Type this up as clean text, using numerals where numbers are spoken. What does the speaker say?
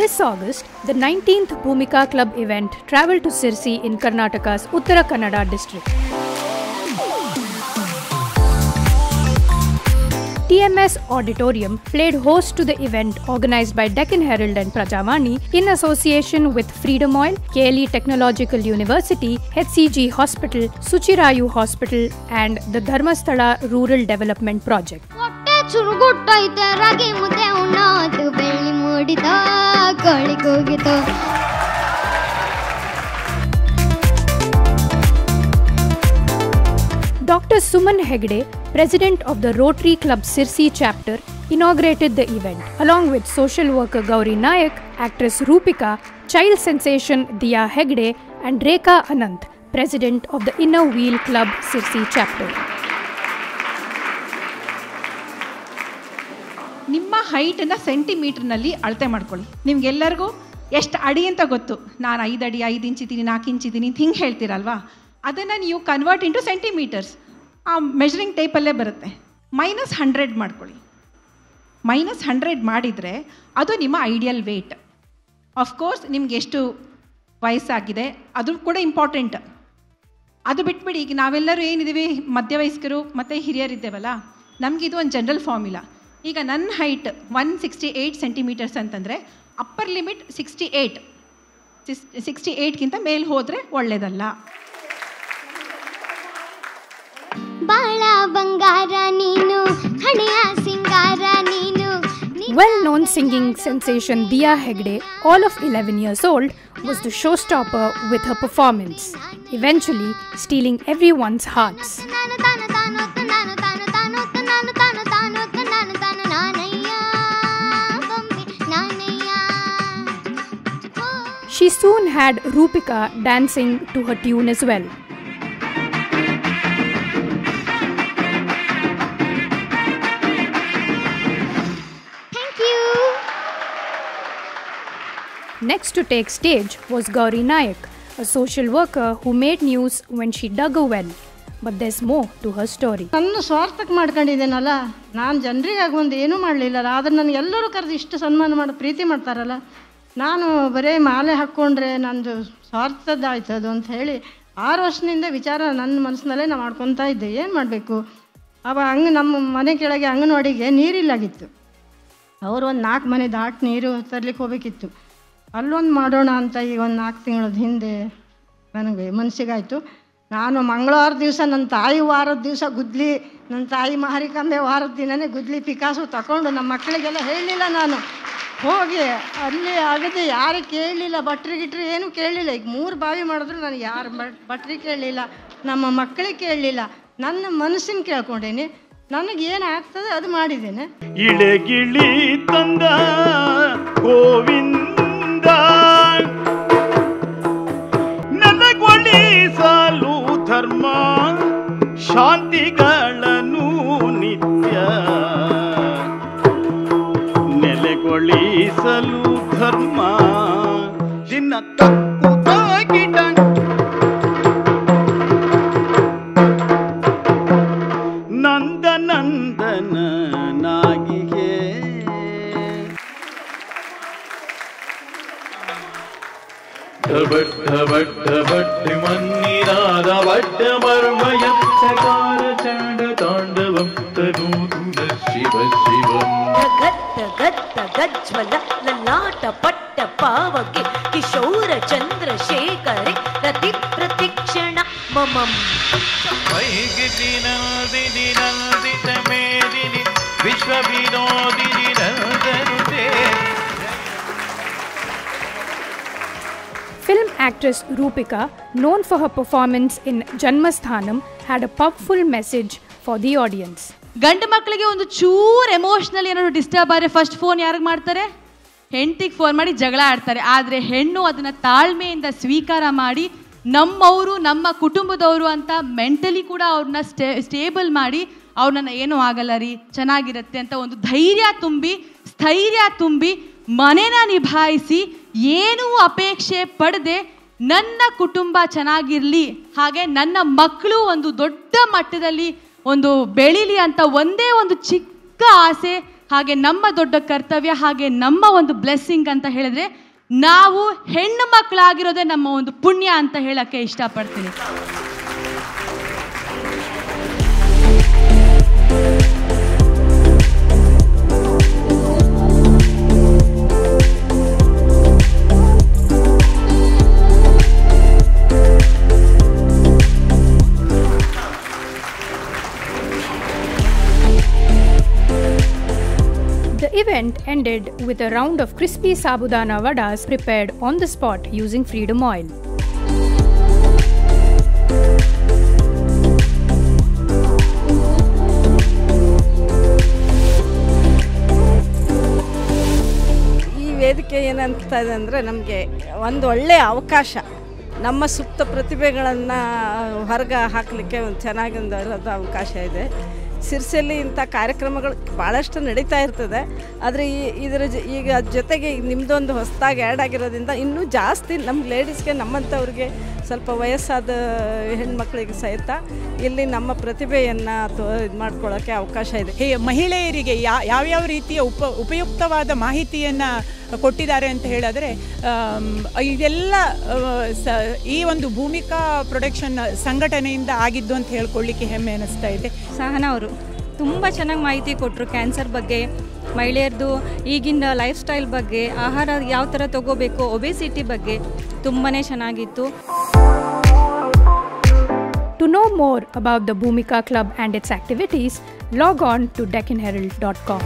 This August, the 19th Bhumika Club event travelled to Sirsi in Karnataka's Uttara Kannada district. TMS Auditorium played host to the event organised by Deccan Herald and Prajavani in association with Freedom Oil, KLE Technological University, HCG Hospital, Suchirayu Hospital and the Dharmasthala Rural Development Project. Dr. Suman Hegde, President of the Rotary Club Sirsi chapter, inaugurated the event, along with social worker Gauri Nayak, actress Roopika, child sensation Diya Hegde, and Rekha Anant, President of the Inner Wheel Club Sirsi chapter. ನಿಮ್ಮ ಹೈಟನ್ನು ಸೆಂಟಿಮೀಟರ್ನಲ್ಲಿ ಅಳತೆ ಮಾಡ್ಕೊಳ್ಳಿ. ನಿಮ್ಗೆಲ್ಲರಿಗೂ ಎಷ್ಟು ಅಡಿ ಅಂತ ಗೊತ್ತು. ನಾನು 5 ಅಡಿ 5 ಇಂಚ್ ಇದ್ದೀನಿ 4 ಇಂಚ್ ಇದ್ದೀನಿ ಅಂತ ಹಿಂಗೆ ಹೇಳ್ತೀರಲ್ವಾ, ಅದನ್ನು ನೀವು ಕನ್ವರ್ಟ್ ಇಂಟು ಸೆಂಟಿಮೀಟರ್ಸ್ ಆ ಮೆಜರಿಂಗ್ ಟೇಪಲ್ಲೇ ಬರುತ್ತೆ. -100 ಮಾಡ್ಕೊಳ್ಳಿ. -100 ಮಾಡಿದರೆ ಅದು ನಿಮ್ಮ ಐಡಿಯಲ್ ವೇಟ್. ಆಫ್ಕೋರ್ಸ್ ನಿಮ್ಗೆ ಎಷ್ಟು ವಯಸ್ಸಾಗಿದೆ ಅದು ಕೂಡ ಇಂಪಾರ್ಟೆಂಟ್. ಅದು ಬಿಟ್ಬಿಡಿ, ಈಗ ನಾವೆಲ್ಲರೂ ಏನಿದ್ದೀವಿ ಮಧ್ಯವಯಸ್ಕರು ಮತ್ತು ಹಿರಿಯರಿದ್ದೇವಲ್ಲ, ನಮಗಿದು ಒಂದು ಜನರಲ್ ಫಾರ್ಮುಲಾ. ಈಗ ನನ್ನ ಹೈಟ್ 168 ಸೆಂಟಿಮೀಟರ್ಸ್ ಅಂತಂದರೆ ಅಪ್ಪರ್ ಲಿಮಿಟ್ 68ಗಿಂತ ಮೇಲೆ ಹೋದರೆ ಒಳ್ಳೆಯದಲ್ಲ. Well-known singing sensation Diya Hegde, all of 11 years old, was the showstopper with her performance, eventually stealing everyone's hearts. She soon had Roopika dancing to her tune as well. Thank you. Next to take stage was Gauri Nayak, a social worker who made news when she dug a well. But there's more to her story. ನನ್ನ ಸ್ವಾರ್ಥಕ್ಕೆ ಮಾಡ್ಕೊಂಡಿದ್ದೇನಲ್ಲ, ನಾನು ಜನರಿಗಾಗಿ ಒಂದು ಏನೂ ಮಾಡಲಿಲ್ಲಲ್ಲ, ಆದರೆ ನನಗೆ ಎಲ್ಲರೂ ಕರೆದು ಇಷ್ಟು ಸನ್ಮಾನ ಮಾಡಿ ಪ್ರೀತಿ ಮಾಡ್ತಾರಲ್ಲ, ನಾನು ಬರೀ ಮಾಲೆ ಹಾಕ್ಕೊಂಡ್ರೆ ನಂದು ಸ್ವಾರ್ಥದ್ದಾಯ್ತು ಅದು ಅಂತ ಹೇಳಿ 6 ವರ್ಷದಿಂದ ವಿಚಾರ ನನ್ನ ಮನಸ್ಸಿನಲ್ಲೇ ನಾನು ಮಾಡ್ಕೊತಾ ಇದ್ದೆ. ಏನು ಮಾಡಬೇಕು, ಅವಾಗ ನಮ್ಮ ಮನೆ ಕೆಳಗೆ ಅಂಗನವಾಡಿಗೆ ನೀರಿಲ್ಲಾಗಿತ್ತು. ಅವರು ಒಂದು 4 ಮನೆ ದಾಟಿ ನೀರು ತರಲಿಕ್ಕೆ ಹೋಗಬೇಕಿತ್ತು. ಅಲ್ಲೊಂದು ಮಾಡೋಣ ಅಂತ ಈಗ ಒಂದು 4 ತಿಂಗಳ ಹಿಂದೆ ನನಗೆ ಮನಸ್ಸಿಗಾಯಿತು. ನಾನು ಮಂಗಳವಾರ ದಿವಸ ನನ್ನ ತಾಯಿ ವಾರದ ದಿವಸ ಗುದ್ಲಿ, ನನ್ನ ತಾಯಿ ಮಾರಿಕಾಂಬೆ ವಾರದ ದಿನವೇ ಗುದ್ಲಿ ಪಿಕಾಸು ತಗೊಂಡು ನಮ್ಮ ಮಕ್ಕಳಿಗೆಲ್ಲ ಹೇಳಲಿಲ್ಲ. ನಾನು ಹೋಗಿ ಅಲ್ಲಿ ಆಗದೆ ಯಾರು ಕೇಳಲಿಲ್ಲ, ಭಟ್ರಿಗಿಟ್ರಿ ಏನೂ ಕೇಳಲಿಲ್ಲ. ಈಗ 3 ಬಾವಿ ಮಾಡಿದ್ರು ನನಗೆ ಯಾರು ಭಟ್ರಿ ಕೇಳಲಿಲ್ಲ, ನಮ್ಮ ಮಕ್ಕಳಿಗೆ ಕೇಳಲಿಲ್ಲ. ನನ್ನ ಮನಸ್ಸಿನ ಕೇಳ್ಕೊಂಡೇನೆ, ನನಗೇನು ಆಗ್ತದೆ ಅದು ಮಾಡಿದ್ದೇನೆ. ಇಳೆಗಿಳಿ ತಂದ ಗೋವಿಂದ ನನಗೊಳಿಸಲು ಧರ್ಮ ಶಾಂತಿಗಳನ್ನು ನಿತ್ಯ ನೆಲೆಗೊಳಿಸಲು ಧರ್ಮ ದಿನ ತಕ್ಕುದಾಗಿಡ ನಂದ ನಂದನ ನಾಗಿಗೆ ಢಬಡ್ಢಬಡ್ಢಬಡ್ಢಿ ಮನ್ನಿರಾದ ಬಡ್ಡ ಮರ್ಮಯ ಸಕಾರ ಚಂಡ ತಾಂಡವಂ ತನೂತುನ ಶಿವ ಶಿವಂ ಗದ್ದ ಗದ್ದ ಗಜ್ವಲ ಲಲಾಟ ಪಟ್ಟ ಪಾವಗೆ ಕಿಶೋರ ಚಂದ್ರಶೇಖರೆ ರತಿ ಪ್ರತಿಕ್ಷಣ ಮಮಂ ವೈಗಿತಿ ನಂದಿನಿ ನಂದಿತ ಮೇದಿನಿ ವಿಶ್ವ Vinodini ನಂದನುತೆ. Film actress Roopika, known for her performance in Janmasthanam, had a powerful message for the audience. ಗಂಡು ಮಕ್ಕಳಿಗೆ ಒಂದು ಚೂರು ಎಮೋಷ್ನಲ್ ಏನಾದ್ರು ಡಿಸ್ಟರ್ಬ್ ಆದರೆ ಫಸ್ಟ್ ಫೋನ್ ಯಾರಿಗೆ ಮಾಡ್ತಾರೆ? ಹೆಂಡತಿಗೆ ಫೋನ್ ಮಾಡಿ ಜಗಳ ಆಡ್ತಾರೆ. ಆದರೆ ಹೆಣ್ಣು ಅದನ್ನು ತಾಳ್ಮೆಯಿಂದ ಸ್ವೀಕಾರ ಮಾಡಿ ನಮ್ಮವರು ನಮ್ಮ ಕುಟುಂಬದವರು ಅಂತ ಮೆಂಟಲಿ ಕೂಡ ಅವ್ರನ್ನ ಸ್ಟೇಬಲ್ ಮಾಡಿ ಅವ್ರನ್ನ ಏನೂ ಆಗಲ್ಲ ರೀ ಚೆನ್ನಾಗಿರುತ್ತೆ ಅಂತ ಒಂದು ಧೈರ್ಯ ತುಂಬಿ ಸ್ಥೈರ್ಯ ತುಂಬಿ ಮನೆನ ನಿಭಾಯಿಸಿ ಏನೂ ಅಪೇಕ್ಷೆ ಪಡದೆ ನನ್ನ ಕುಟುಂಬ ಚೆನ್ನಾಗಿರಲಿ, ಹಾಗೆ ನನ್ನ ಮಕ್ಕಳು ಒಂದು ದೊಡ್ಡ ಮಟ್ಟದಲ್ಲಿ ಒಂದು ಬೆಳೀಲಿ ಅಂತ ಒಂದೇ ಒಂದು ಚಿಕ್ಕ ಆಸೆ ಹಾಗೆ ನಮ್ಮ ದೊಡ್ಡ ಕರ್ತವ್ಯ, ಹಾಗೆ ನಮ್ಮ ಒಂದು ಬ್ಲೆಸ್ಸಿಂಗ್ ಅಂತ ಹೇಳಿದ್ರೆ ನಾವು ಹೆಣ್ಣು ಮಕ್ಕಳಾಗಿರೋದೇ ನಮ್ಮ ಒಂದು ಪುಣ್ಯ ಅಂತ ಹೇಳಕ್ಕೆ ಇಷ್ಟಪಡ್ತೀನಿ. The event ended with a round of crispy sabudana vadas prepared on the spot using freedom oil. ಈ ವೇದಿಕೆ ಏನಂತ ಇದೆ ಅಂದರೆ ನಮಗೆ ಒಂದು ಒಳ್ಳೆಯ ಅವಕಾಶ, ನಮ್ಮ ಸುಪ್ತ ಪ್ರತಿಭೆಗಳನ್ನು ಹೊರಗೆ ಹಾಕಲಿಕ್ಕೆ ಒಂದು ಚೆನ್ನಾಗಿ ಒಂದು ಅವಕಾಶ ಇದೆ. ಸಿರ್ಸಿಯಲ್ಲಿ ಇಂಥ ಕಾರ್ಯಕ್ರಮಗಳು ಭಾಳಷ್ಟು ನಡೀತಾ ಇರ್ತದೆ. ಆದರೆ ಈಗ ಜೊತೆಗೆ ನಿಮ್ಮದೊಂದು ಹೊಸದಾಗಿ ಆ್ಯಡ್ ಆಗಿರೋದ್ರಿಂದ ಇನ್ನೂ ಜಾಸ್ತಿ ನಮ್ಮ ಲೇಡೀಸ್ಗೆ, ನಮ್ಮಂಥವ್ರಿಗೆ, ಸ್ವಲ್ಪ ವಯಸ್ಸಾದ ಹೆಣ್ಮಕ್ಳಿಗೆ ಸಹಿತ ಇಲ್ಲಿ ನಮ್ಮ ಪ್ರತಿಭೆಯನ್ನು ಇದು ಮಾಡ್ಕೊಳ್ಳೋಕ್ಕೆ ಅವಕಾಶ ಇದೆ. ಮಹಿಳೆಯರಿಗೆ ಯಾವ್ಯಾವ ರೀತಿಯ ಉಪಯುಕ್ತವಾದ ಮಾಹಿತಿಯನ್ನು ಕೊಟ್ಟಿದ್ದಾರೆ ಅಂತ ಹೇಳಿದ್ರೆ, ಇದೆಲ್ಲ ಈ ಒಂದು ಭೂಮಿಕಾ ಪ್ರೊಡಕ್ಷನ್ ಸಂಘಟನೆಯಿಂದ ಆಗಿದ್ದು ಅಂತ ಹೇಳ್ಕೊಳ್ಳಿಕ್ಕೆ ಹೆಮ್ಮೆ ಅನ್ನಿಸ್ತಾ ಇದೆ. ಸಹನಾ ಅವರು ತುಂಬ ಚೆನ್ನಾಗಿ ಮಾಹಿತಿ ಕೊಟ್ಟರು. ಕ್ಯಾನ್ಸರ್ ಬಗ್ಗೆ, ಮಹಿಳೆಯರದು ಈಗಿನ ಲೈಫ್ ಸ್ಟೈಲ್ ಬಗ್ಗೆ, ಆಹಾರ ಯಾವ ಥರ ತಗೋಬೇಕು, ಒಬೆಸಿಟಿ ಬಗ್ಗೆ ತುಂಬಾ ಚೆನ್ನಾಗಿತ್ತು. To know more about the Bhumika Club and its activities, log on to deccanherald.com.